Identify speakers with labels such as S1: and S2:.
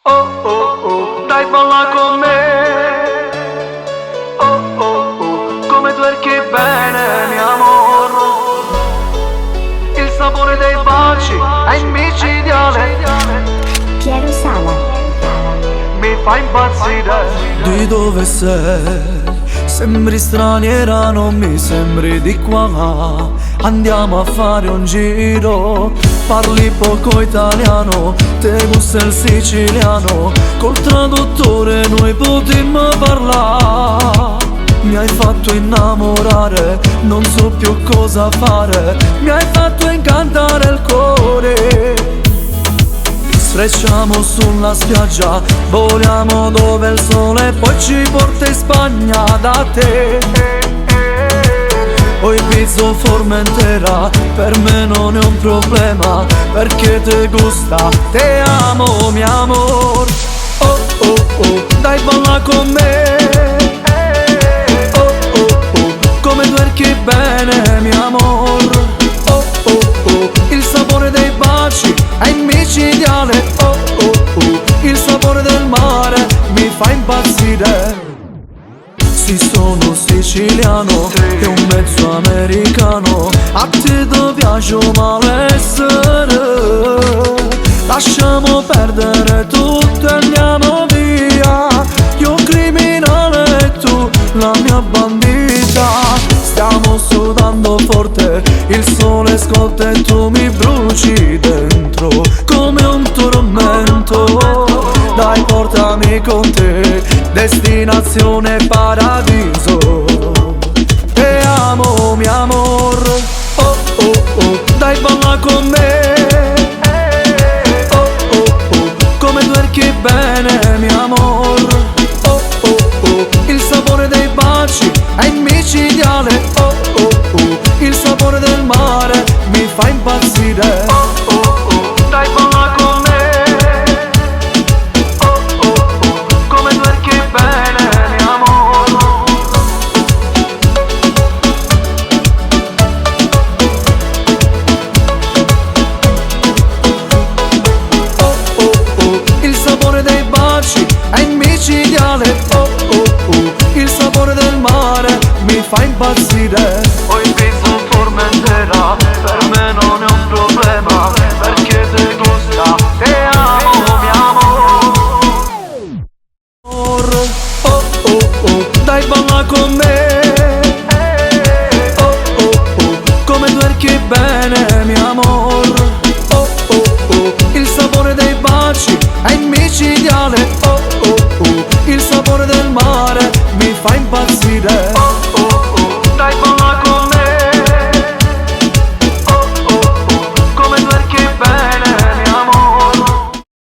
S1: Oh oh oh, dai balla con me. Oh oh oh, come twerki bene, mio amor. Il sapore dei baci è micidiale.
S2: Piero Sala.
S1: Mi fa impazzire.
S3: Di dove sei? Sembri straniera, non mi sembri di qua. Andiamo a fare un giro. Parli poco italiano, te gusta il siciliano. Col traduttore noi potremmo parlare. Mi hai fatto innamorare, non so più cosa fare. Mi hai fatto incantare il cuore. Strecciamo sulla spiaggia, voliamo dove il sole poi ci porta in Spagna da te. O Ibiza o Formentera, per me non è un problema, perché te gusta, te amo, mio amor. Oh oh oh, dai balla con me. Oh oh oh, come twerki bene, mio amor. Oh oh oh, il sapore dei baci è micidiale. Oh oh oh, il sapore del mare mi fa impazzire. Sì, sono siciliano e un mezzo americano. A te ti piace malessere. Lasciamo perdere tutto e andiamo via. Io criminale e tu la mia bandita. Stiamo sudando forte, il sole scotta e tu mi bruci dentro come un tormento. Dai, portami con te, destinazione paradiso. Te amo, mio amor. Oh oh oh, dai balla con me. Oh oh oh, come twerki bene, mio amor. Oh oh oh, il sapore dei baci è micidiale. Oh oh oh, il sapore del mare mi fa impazzire.
S1: Oh oh oh, dai balla con me.
S3: È micidiale, oh oh oh, il sapore del mare mi fa impazzire.
S1: O Ibiza o Formentera, per me non è un problema, perché te gusta, te amo, mio amor.
S3: Oh oh oh, dai balla con me. Oh oh oh, come twerki bene, mio amor. Oh oh oh, il sapore dei baci è micidiale. Oh oh oh, il sapore del mare mi fa impazzire.